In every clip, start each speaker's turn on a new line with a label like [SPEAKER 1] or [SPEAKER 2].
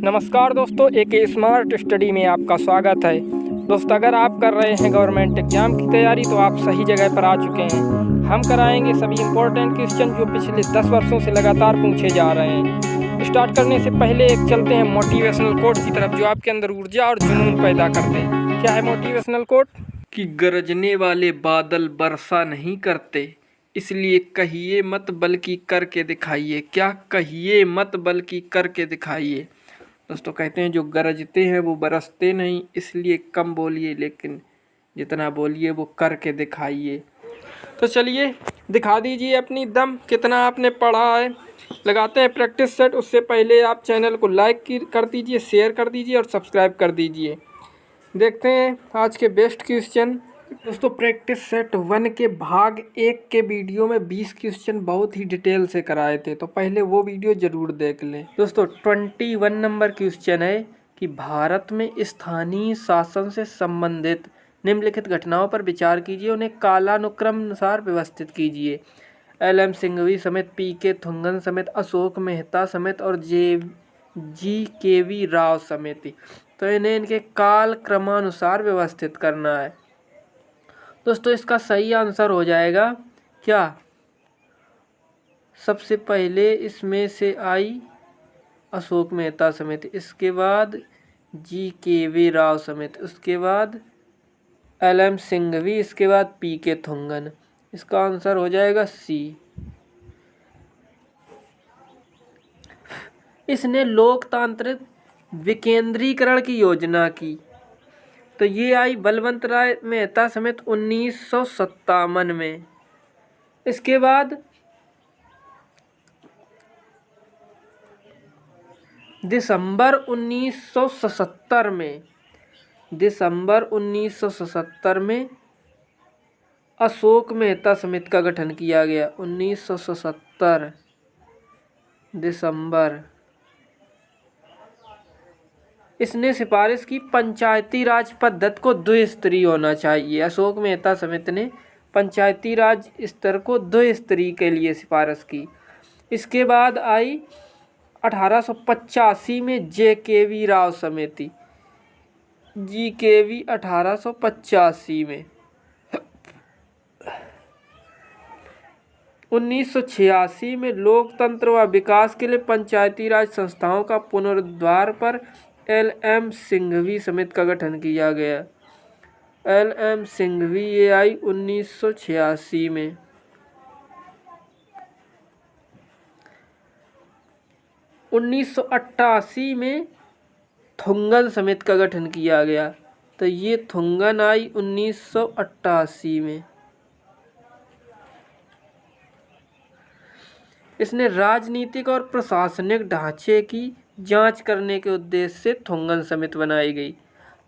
[SPEAKER 1] नमस्कार दोस्तों, एक स्मार्ट स्टडी में आपका स्वागत है। दोस्तों, अगर आप कर रहे हैं गवर्नमेंट एग्जाम की तैयारी तो आप सही जगह पर आ चुके हैं। हम कराएंगे सभी इम्पोर्टेंट क्वेश्चन जो पिछले 10 वर्षों से लगातार पूछे जा रहे हैं। स्टार्ट करने से पहले एक चलते हैं मोटिवेशनल कोट की तरफ जो आपके अंदर ऊर्जा और जुनून पैदा करते हैं। क्या है मोटिवेशनल कोट? कि गरजने वाले बादल वर्षा नहीं करते, इसलिए कहिए मत बल्कि करके दिखाइए। क्या कहिए मत बल्कि करके दिखाइए। दोस्तों, कहते हैं जो गरजते हैं वो बरसते नहीं, इसलिए कम बोलिए लेकिन जितना बोलिए वो करके दिखाइए। तो चलिए दिखा दीजिए अपनी दम, कितना आपने पढ़ा है। लगाते हैं प्रैक्टिस सेट। उससे पहले आप चैनल को लाइक कर दीजिए, शेयर कर दीजिए और सब्सक्राइब कर दीजिए। देखते हैं आज के बेस्ट क्वेश्चन। दोस्तों, प्रैक्टिस सेट 1 के भाग 1 के वीडियो में 20 क्वेश्चन बहुत ही डिटेल से कराए थे, तो पहले वो वीडियो ज़रूर देख लें। दोस्तों, 21 नंबर क्वेश्चन है कि भारत में स्थानीय शासन से संबंधित निम्नलिखित घटनाओं पर विचार कीजिए, उन्हें कालानुक्रम अनुसार व्यवस्थित कीजिए। LM सिंघवी समेत PK थुंगन समेत अशोक मेहता समेत और GKV राव समेत, तो इन्हें इनके काल क्रमानुसार व्यवस्थित करना है। दोस्तों, इसका सही आंसर हो जाएगा क्या? सबसे पहले इसमें से आई अशोक मेहता समेत, इसके बाद GKV राव समेत, उसके बाद LM सिंघवी, इसके बाद PK थुंगन। इसका आंसर हो जाएगा C। इसने लोकतांत्रिक विकेंद्रीकरण की योजना की, तो ये आई बलवंत राय मेहता समेत 1957 में। इसके बाद दिसंबर 1977 में अशोक मेहता समिति का गठन किया गया। 1977 दिसंबर। इसने सिफारिश की पंचायती राज पद्धति को द्विस्तरीय होना चाहिए। अशोक मेहता समिति ने पंचायती राज स्तर को द्विस्तरीय के लिए सिफारिश की। इसके बाद आई 1885 में JKV राव समिति, GKV 1885 में। 1986 में लोकतंत्र व विकास के लिए पंचायती राज संस्थाओं का पुनरुद्धार पर LM सिंघवी समिति का गठन किया गया। LM सिंघवी ये आई 1986 में। 1988 में थुंगन समिति का गठन किया गया, तो ये थुंगन आई 1988 में। इसने राजनीतिक और प्रशासनिक ढांचे की जांच करने के उद्देश्य से थुंगन समिति बनाई गई।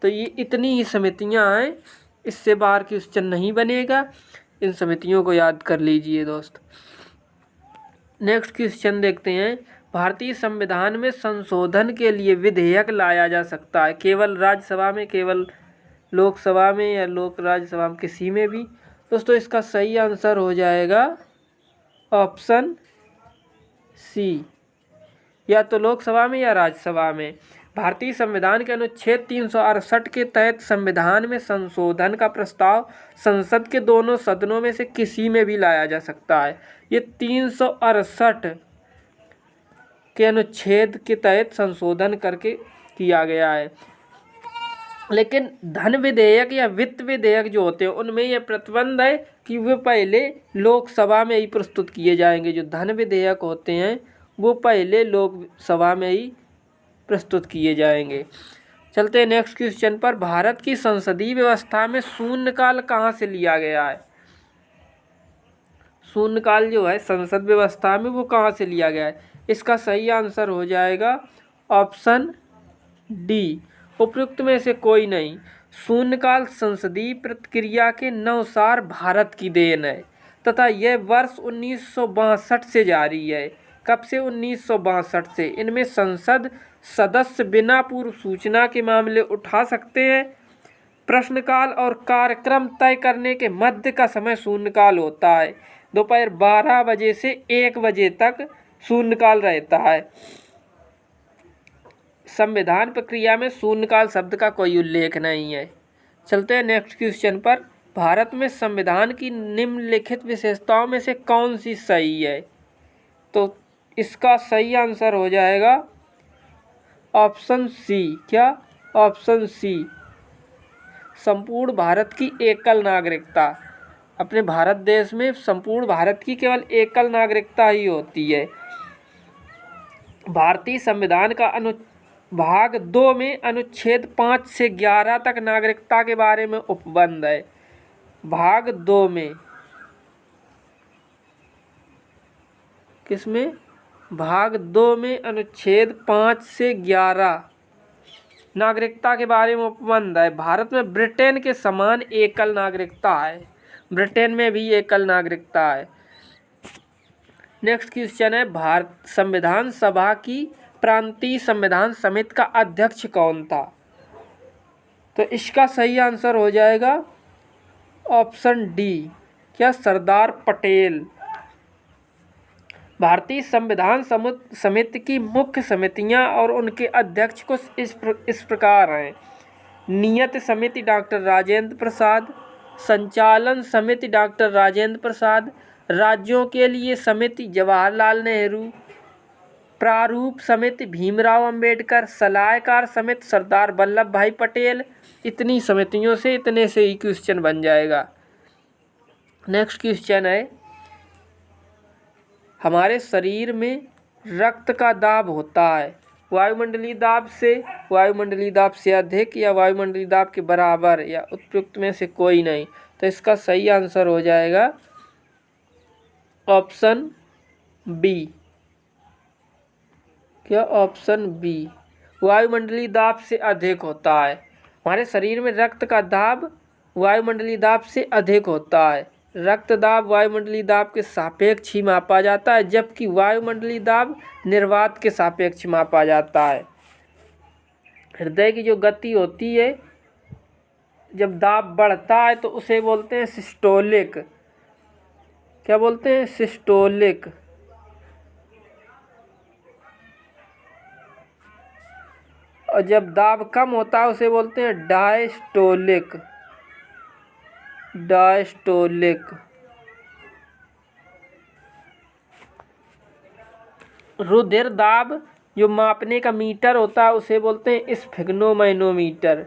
[SPEAKER 1] तो ये इतनी ही समितियां हैं, इससे बाहर क्वेश्चन नहीं बनेगा। इन समितियों को याद कर लीजिए दोस्त। नेक्स्ट क्वेश्चन देखते हैं। भारतीय संविधान में संशोधन के लिए विधेयक लाया जा सकता है केवल राज्यसभा में, केवल लोकसभा में या लोक राज्यसभा में, किसी में भी। दोस्तों, इसका सही आंसर हो जाएगा ऑप्शन C, या तो लोकसभा में या राज्यसभा में। भारतीय संविधान के अनुच्छेद 368 के तहत संविधान में संशोधन का प्रस्ताव संसद के दोनों सदनों में से किसी में भी लाया जा सकता है। ये 368 के अनुच्छेद के तहत संशोधन करके किया गया है। लेकिन धन विधेयक या वित्त विधेयक जो होते हैं उनमें यह प्रतिबंध है कि वे पहले लोकसभा में ही प्रस्तुत किए जाएंगे। जो धन विधेयक होते हैं वो पहले लोकसभा में ही प्रस्तुत किए जाएंगे। चलते हैं नेक्स्ट क्वेश्चन पर। भारत की संसदीय व्यवस्था में शून्यकाल कहाँ से लिया गया है? शून्यकाल जो है संसद व्यवस्था में वो कहाँ से लिया गया है? इसका सही आंसर हो जाएगा ऑप्शन D, उपयुक्त में से कोई नहीं। शून्यकाल संसदीय प्रक्रिया के अनुसार भारत की देन है तथा यह वर्ष 1962 से जारी है। कब से? 1962 से। इनमें संसद सदस्य बिना पूर्व सूचना के मामले उठा सकते हैं। प्रश्नकाल और कार्यक्रम तय करने के मध्य का समय शून्यकाल होता है। दोपहर 12 बजे से 1 बजे तक शून्यकाल रहता है। संविधान प्रक्रिया में शून्यकाल शब्द का कोई उल्लेख नहीं है। चलते हैं नेक्स्ट क्वेश्चन पर। भारत में संविधान की निम्नलिखित विशेषताओं में से कौन सी सही है? तो इसका सही आंसर हो जाएगा ऑप्शन सी। क्या? ऑप्शन सी, संपूर्ण भारत की एकल नागरिकता। अपने भारत देश में संपूर्ण भारत की केवल एकल नागरिकता ही होती है। भारतीय संविधान का भाग 2 में अनुच्छेद 5 से 11 तक नागरिकता के बारे में उपबंध है। भाग 2 में, किसमें? भाग 2 में अनुच्छेद 5 से 11 नागरिकता के बारे में उपबंध है। भारत में ब्रिटेन के समान एकल नागरिकता है। ब्रिटेन में भी एकल नागरिकता है। नेक्स्ट क्वेश्चन है, भारत संविधान सभा की प्रांतीय संविधान समिति का अध्यक्ष कौन था? तो इसका सही आंसर हो जाएगा ऑप्शन डी। क्या? सरदार पटेल। भारतीय संविधान समिति की मुख्य समितियां और उनके अध्यक्ष कुछ इस प्रकार हैं। नियत समिति डॉक्टर राजेंद्र प्रसाद, संचालन समिति डॉक्टर राजेंद्र प्रसाद, राज्यों के लिए समिति जवाहरलाल नेहरू, प्रारूप समिति भीमराव अंबेडकर, सलाहकार समिति सरदार वल्लभ भाई पटेल। इतनी समितियों से, इतने से ही क्वेश्चन बन जाएगा। नेक्स्ट क्वेश्चन है, हमारे शरीर में रक्त का दाब होता है वायुमंडलीय दाब से अधिक या वायुमंडलीय दाब के बराबर या उपयुक्त में से कोई नहीं। तो इसका सही आंसर हो जाएगा ऑप्शन बी। क्या? ऑप्शन बी, वायुमंडलीय दाब से अधिक होता है। हमारे शरीर में रक्त का दाब वायुमंडलीय दाब से अधिक होता है। रक्त दाब वायुमंडलीय दाब के सापेक्ष ही मापा जाता है, जबकि वायुमंडलीय दाब निर्वात के सापेक्ष मापा जाता है। हृदय की जो गति होती है, जब दाब बढ़ता है तो उसे बोलते हैं सिस्टोलिक। क्या बोलते हैं? सिस्टोलिक। और जब दाब कम होता है उसे बोलते हैं डायस्टोलिक। रुधिर दाब जो मापने का मीटर होता है उसे बोलते हैं स्फिग्नोमैनोमीटर।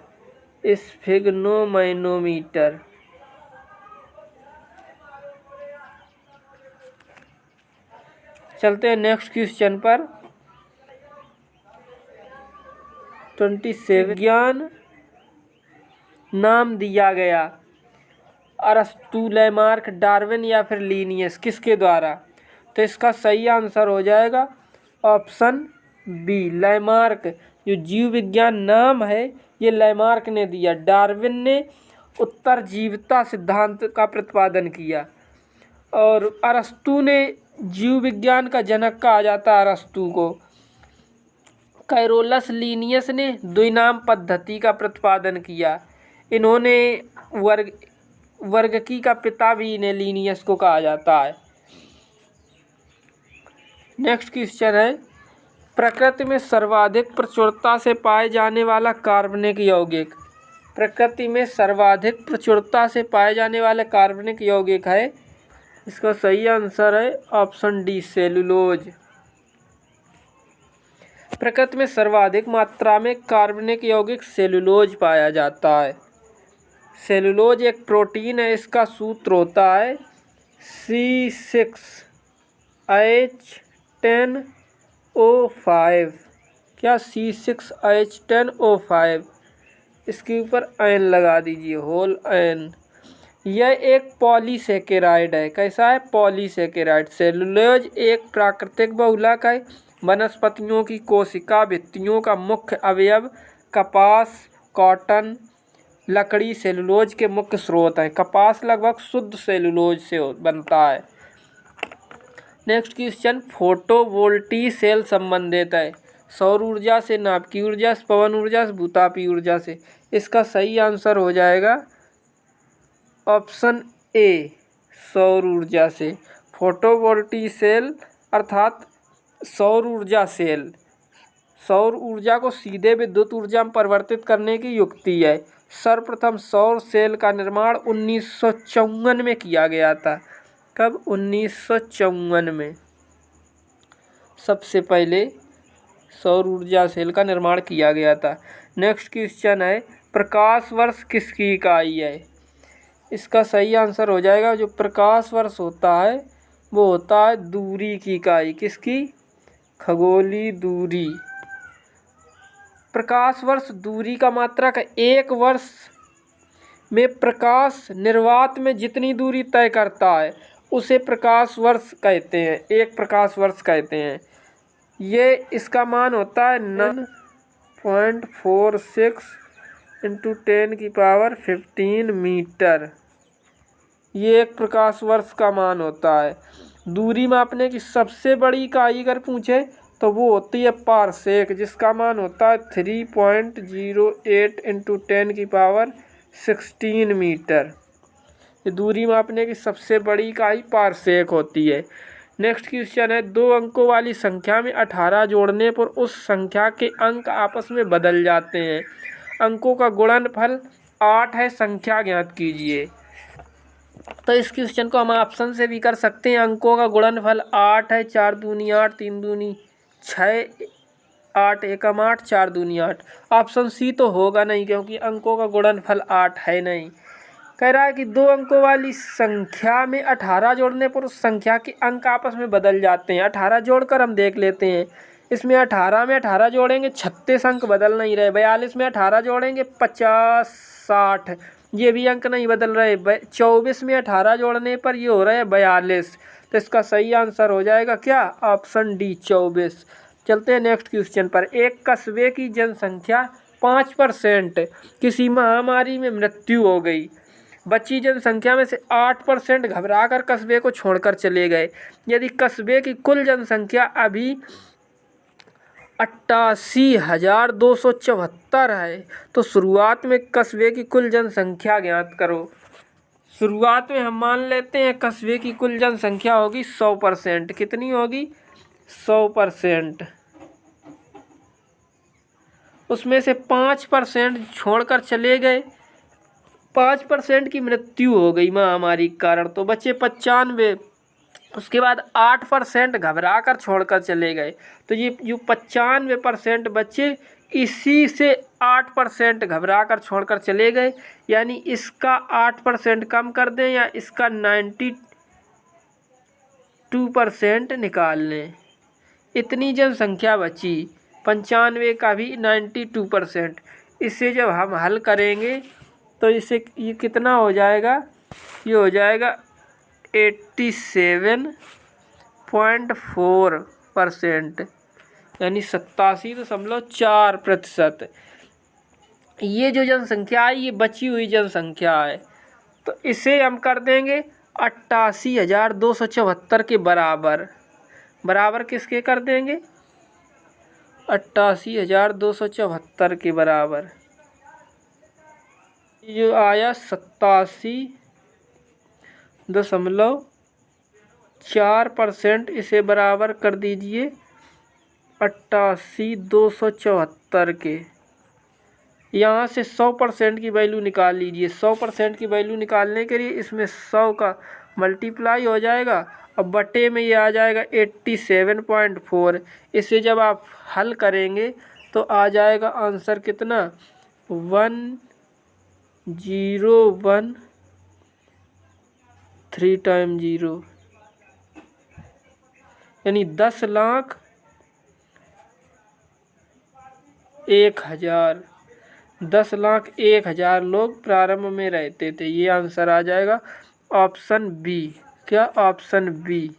[SPEAKER 1] चलते हैं नेक्स्ट क्वेश्चन पर। 27 विज्ञान नाम दिया गया अरस्तू, लैमार्क, डार्विन या फिर लीनियस, किसके द्वारा? तो इसका सही आंसर हो जाएगा ऑप्शन बी, लैमार्क। जो जीव विज्ञान नाम है ये लैमार्क ने दिया। डार्विन ने उत्तरजीविता सिद्धांत का प्रतिपादन किया और अरस्तू ने जीव विज्ञान का जनक कहा जाता है अरस्तू को। कैरोलस लीनियस ने द्विनाम पद्धति का प्रतिपादन किया। इन्होंने वर्गकी का पिता भी इन्हें लीनियस को कहा जाता है। नेक्स्ट क्वेश्चन है, प्रकृति में सर्वाधिक प्रचुरता से पाए जाने वाला कार्बनिक यौगिक। प्रकृति में सर्वाधिक प्रचुरता से पाए जाने वाला कार्बनिक यौगिक है, इसका सही आंसर है ऑप्शन डी, सेलुलोज। प्रकृति में सर्वाधिक मात्रा में कार्बनिक यौगिक सेलुलोज पाया जाता है। सेलुलोज एक प्रोटीन है, इसका सूत्र होता है C6H10O5। क्या? C6H10O5। इसके ऊपर एन लगा दीजिए, होल एन। यह एक पॉलीसेकेराइड है। कैसा है? पॉलीसेकेराइड। सेलुलोज एक प्राकृतिक बहुलक है। वनस्पतियों की कोशिका भित्तियों का मुख्य अवयव कपास, कॉटन, लकड़ी सेलुलोज के मुख्य स्रोत हैं। कपास लगभग शुद्ध सेलुलोज से बनता है। नेक्स्ट क्वेश्चन, फोटोवोल्टिक सेल संबंधित है सौर ऊर्जा से, नाभिकीय ऊर्जा से, पवन ऊर्जा से, भूतापीय ऊर्जा से। इसका सही आंसर हो जाएगा ऑप्शन ए, सौर ऊर्जा से। फोटोवोल्टिक सेल अर्थात सौर ऊर्जा सेल सौर ऊर्जा को सीधे विद्युत ऊर्जा में परिवर्तित करने की युक्ति है। सर्वप्रथम सौर सेल का निर्माण 1954 में किया गया था। कब? 1954 में सबसे पहले सौर ऊर्जा सेल का निर्माण किया गया था। नेक्स्ट क्वेश्चन है, प्रकाश वर्ष किसकी इकाई है? इसका सही आंसर हो जाएगा, जो प्रकाश वर्ष होता है वो होता है दूरी की इकाई। किसकी? खगोलीय दूरी। प्रकाश वर्ष दूरी का मात्रक है। एक वर्ष में प्रकाश निर्वात में जितनी दूरी तय करता है उसे प्रकाश वर्ष कहते हैं, एक प्रकाश वर्ष कहते हैं। ये इसका मान होता है 9.46 × 10⁻15 मीटर। ये एक प्रकाश वर्ष का मान होता है। दूरी मापने की सबसे बड़ी इकाई अगर पूछे तो वो होती है पारसेक, जिसका मान होता है 3.08 × 10⁻16 मीटर। ये दूरी मापने की सबसे बड़ी इकाई पारसेक होती है। नेक्स्ट क्वेश्चन है, 2 अंकों वाली संख्या में 18 जोड़ने पर उस संख्या के अंक आपस में बदल जाते हैं। अंकों का गुणनफल 8 है, संख्या ज्ञात कीजिए। तो इस क्वेश्चन को हम ऑप्शन से भी कर सकते हैं। अंकों का गुणनफल 8 है, 4 दूनी 8, 3 दूनी 6, 8 एकम 8, 4 दूनी 8। ऑप्शन सी तो होगा नहीं, क्योंकि अंकों का गुणनफल 8 है नहीं। कह रहा है कि 2 अंकों वाली संख्या में 18 जोड़ने पर उस संख्या के अंक आपस में बदल जाते हैं। 18 जोड़कर हम देख लेते हैं। इसमें 18 में 18 जोड़ेंगे 36 अंक बदल नहीं रहे। 42 में 18 जोड़ेंगे 50, 60, ये भी अंक नहीं बदल रहे। 24 में 18 जोड़ने पर ये हो रहा है 42। तो इसका सही आंसर हो जाएगा क्या? Option D, 24। चलते हैं नेक्स्ट क्वेश्चन पर। एक कस्बे की जनसंख्या 5% किसी महामारी में मृत्यु हो गई। बची जनसंख्या में से 8% घबराकर कस्बे को छोड़कर चले गए। यदि कस्बे की कुल जनसंख्या अभी 88,274 है तो शुरुआत में कस्बे की कुल जनसंख्या ज्ञात करो। शुरुआत में हम मान लेते हैं कस्बे की कुल जनसंख्या होगी 100%। कितनी होगी? 100%। उसमें से 5% छोड़कर चले गए। 5% की मृत्यु हो गई महामारी के कारण, तो बचे 95। उसके बाद 8% घबरा कर छोड़कर चले गए। तो ये जो 95% बचे, इसी से 8% घबरा कर छोड़कर चले गए। यानी इसका 8% कम कर दें या इसका 92% निकाल लें। इतनी जनसंख्या बची। 95 का भी 92%। इसे जब हम हल करेंगे तो इसे ये कितना हो जाएगा? ये हो जाएगा 87.4%, यानी 87.4%। ये जो जनसंख्या है ये बची हुई जनसंख्या है। तो इसे हम कर देंगे 88,274 के बराबर। बराबर किसके कर देंगे? 88,274 के बराबर। जो आया 87.4%। इसे बराबर कर दीजिए 88,274 के। यहाँ से 100% की वैल्यू निकाल लीजिए। 100% की वैल्यू निकालने के लिए इसमें 100 का मल्टीप्लाई हो जाएगा। अब बटे में ये आ जाएगा 87.4। इसे जब आप हल करेंगे तो आ जाएगा आंसर कितना? 101 3 टाइम 0, यानी 10,01,000। 10,01,000 लोग प्रारंभ में रहते थे। ये आंसर आ जाएगा ऑप्शन बी। क्या? Option B.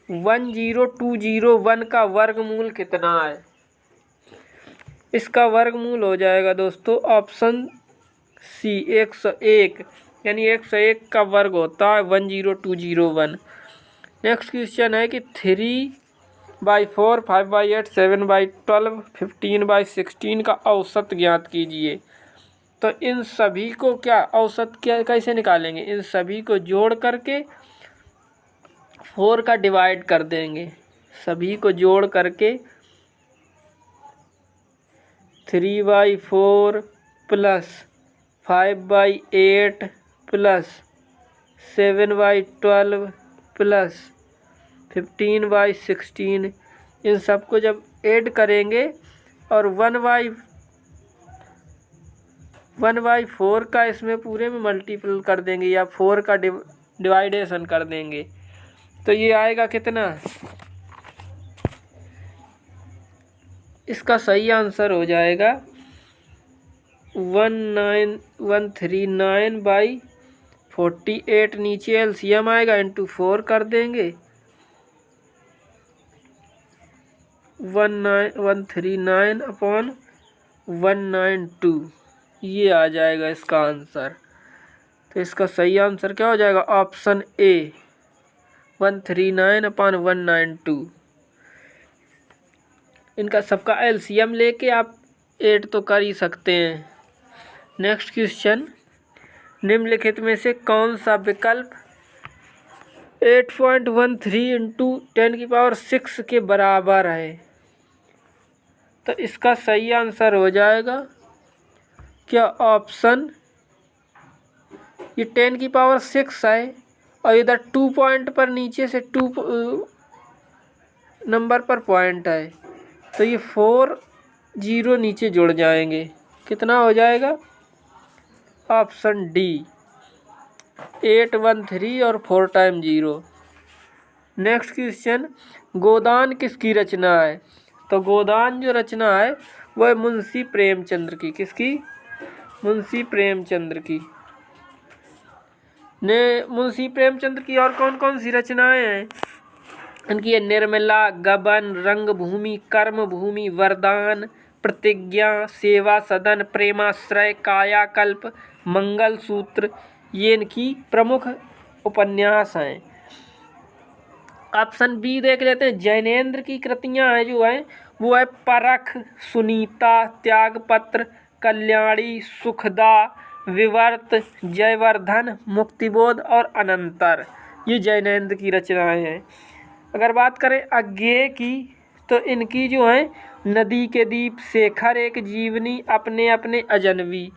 [SPEAKER 1] 10201 का वर्गमूल कितना है? इसका वर्गमूल हो जाएगा दोस्तों ऑप्शन सी, 101। यानी 101 का वर्ग होता है 10201। नेक्स्ट क्वेश्चन है कि 3/4, 5/8, 7/12, 15/16 का औसत ज्ञात कीजिए। तो इन सभी को क्या औसत क्या कैसे निकालेंगे? इन सभी को जोड़ करके 4 का डिवाइड कर देंगे, सभी को जोड़ करके 3/4 प्लस 5/8 प्लस 7/12 प्लस 15/16, इन सबको जब ऐड करेंगे और 1/4 का इसमें पूरे में मल्टीपल कर देंगे या 4 का डिवाइडेशन कर देंगे, तो ये आएगा कितना? इसका सही आंसर हो जाएगा 19139/48। नीचे एलसीएम आएगा, इंटू 4 कर देंगे, 139/192, ये आ जाएगा इसका आंसर। तो इसका सही आंसर क्या हो जाएगा? Option A, 139/192। इनका सबका एलसीएम लेके आप ऐड तो कर ही सकते हैं। नेक्स्ट क्वेश्चन, निम्नलिखित में से कौन सा विकल्प 8.13 इंटू 10⁶ के बराबर है? तो इसका सही आंसर हो जाएगा क्या? ऑप्शन, ये 10⁶ है और इधर 2 पॉइंट पर नीचे से 2 नंबर पर पॉइंट है, तो ये 4 0 नीचे जुड़ जाएंगे, कितना हो जाएगा? ऑप्शन डी, 813 और 4 टाइम 0। नेक्स्ट क्वेश्चन, गोदान किसकी रचना है? तो गोदान जो रचना है वह मुंशी प्रेमचंद्र की। किसकी? मुंशी प्रेमचंद्र की। मुंशी प्रेमचंद्र की और कौन कौन सी रचनाएं हैं? इनकी है निर्मला, गबन, रंगभूमि, कर्मभूमि, वरदान, प्रतिज्ञा, सेवा सदन, प्रेमाश्रय, कायाकल्प, मंगलसूत्र, ये इनकी प्रमुख उपन्यास हैं। ऑप्शन बी देख लेते हैं। जैनेन्द्र की कृतियां हैं जो हैं वो है परख, सुनीता, त्यागपत्र, कल्याणी, सुखदा, विवर्त, जयवर्धन, मुक्तिबोध और अनंतर, ये जैनेन्द्र की रचनाएं हैं। अगर बात करें अज्ञेय की, तो इनकी जो है नदी के दीप, शेखर एक जीवनी, अपने अपने अजनबी,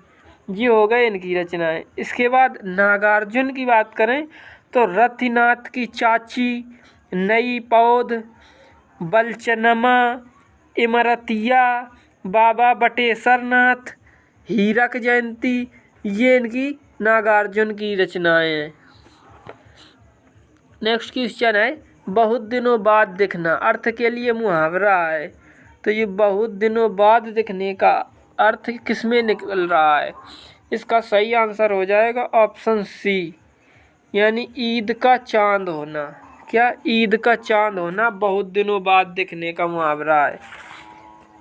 [SPEAKER 1] ये हो गए इनकी रचनाएं। इसके बाद नागार्जुन की बात करें तो रथिनाथ की चाची, नई पौध, बलचनमा, इमरतिया, बाबा बटेश्वर नाथ, हीरक जयंती, ये इनकी नागार्जुन की रचनाएं हैं। नेक्स्ट क्वेश्चन है, बहुत दिनों बाद दिखना अर्थ के लिए मुहावरा है। तो ये बहुत दिनों बाद दिखने का अर्थ किसमें निकल रहा है? इसका सही आंसर हो जाएगा ऑप्शन सी, यानी ईद का चांद होना। क्या? ईद का चांद होना बहुत दिनों बाद दिखने का मुहावरा है।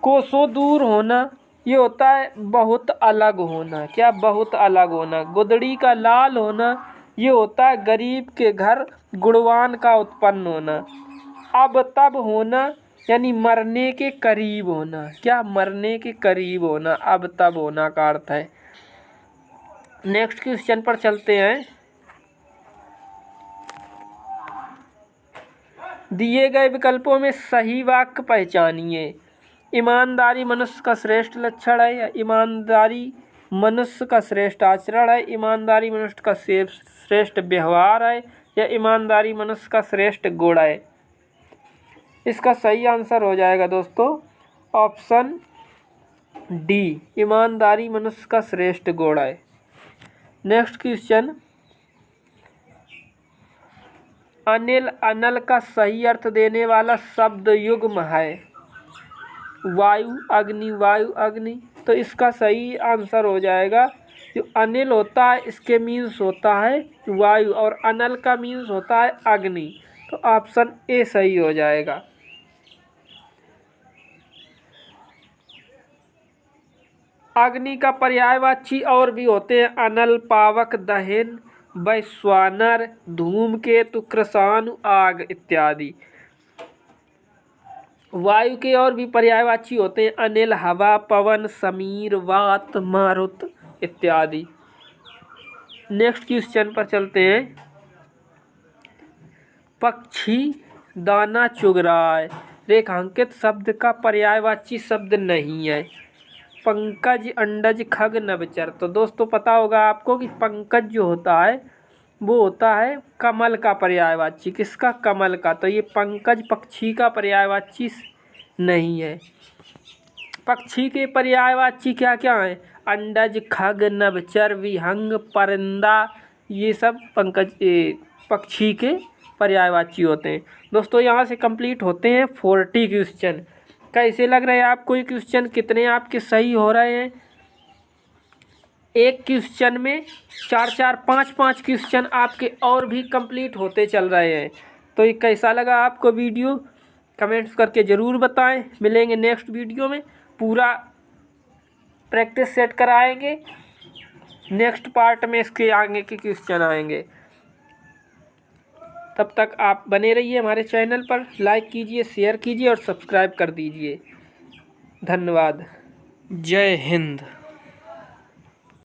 [SPEAKER 1] कोसों दूर होना, ये होता है बहुत अलग होना। क्या? बहुत अलग होना। गुदड़ी का लाल होना, ये होता है गरीब के घर गुणवान का उत्पन्न होना। अब तब होना, यानी मरने के करीब होना। क्या? मरने के करीब होना, अब तब होना का अर्थ है। नेक्स्ट क्वेश्चन पर चलते हैं। दिए गए विकल्पों में सही वाक्य पहचानिए। ईमानदारी मनुष्य का श्रेष्ठ लक्षण है, या ईमानदारी मनुष्य का श्रेष्ठ आचरण है, ईमानदारी मनुष्य का श्रेष्ठ व्यवहार है, या ईमानदारी मनुष्य का श्रेष्ठ गुण है? इसका सही आंसर हो जाएगा दोस्तों ऑप्शन डी, ईमानदारी मनुष्य का श्रेष्ठ गुण है। नेक्स्ट क्वेश्चन, अनिल अनल का सही अर्थ देने वाला शब्द युग्म है। वायु अग्नि, वायु अग्नि, तो इसका सही आंसर हो जाएगा जो अनिल होता है इसके मीन्स होता है वायु और अनल का मीन्स होता है अग्नि, तो ऑप्शन ए सही हो जाएगा। अग्नि का पर्यायवाची और भी होते हैं अनल, पावक, दहन, वैश्वानर, धूमकेतु, कृशानु, आग इत्यादि। वायु के और भी पर्यायवाची होते हैं अनिल, हवा, पवन, समीर, वात, मारुत इत्यादि। नेक्स्ट क्वेश्चन पर चलते हैं। पक्षी दाना चुग रहा है। रेखांकित शब्द का पर्यायवाची शब्द नहीं है। पंकज अंडज खग नभचर। तो दोस्तों पता होगा आपको कि पंकज जो होता है वो होता है कमल का पर्यायवाची। किसका? कमल का। तो ये पंकज पक्षी का पर्यायवाची नहीं है। पक्षी के पर्यायवाची क्या क्या हैं? अंडज, खग, नभचर, विहंग, परिंदा, ये सब पक्षी के पर्यायवाची होते हैं। दोस्तों यहाँ से कंप्लीट होते हैं 40 क्वेश्चन। कैसे लग रहे हैं आपको ये क्वेश्चन? कितने आपके सही हो रहे हैं? एक क्वेश्चन में 4-4, 5-5 क्वेश्चन आपके और भी कंप्लीट होते चल रहे हैं। तो ये कैसा लगा आपको वीडियो? कमेंट्स करके ज़रूर बताएं। मिलेंगे नेक्स्ट वीडियो में, पूरा प्रैक्टिस सेट कराएंगे। नेक्स्ट पार्ट में इसके आगे के क्वेश्चन आएंगे। तब तक आप बने रहिए हमारे चैनल पर। लाइक कीजिए, शेयर कीजिए और सब्सक्राइब कर दीजिए। धन्यवाद। जय हिंद।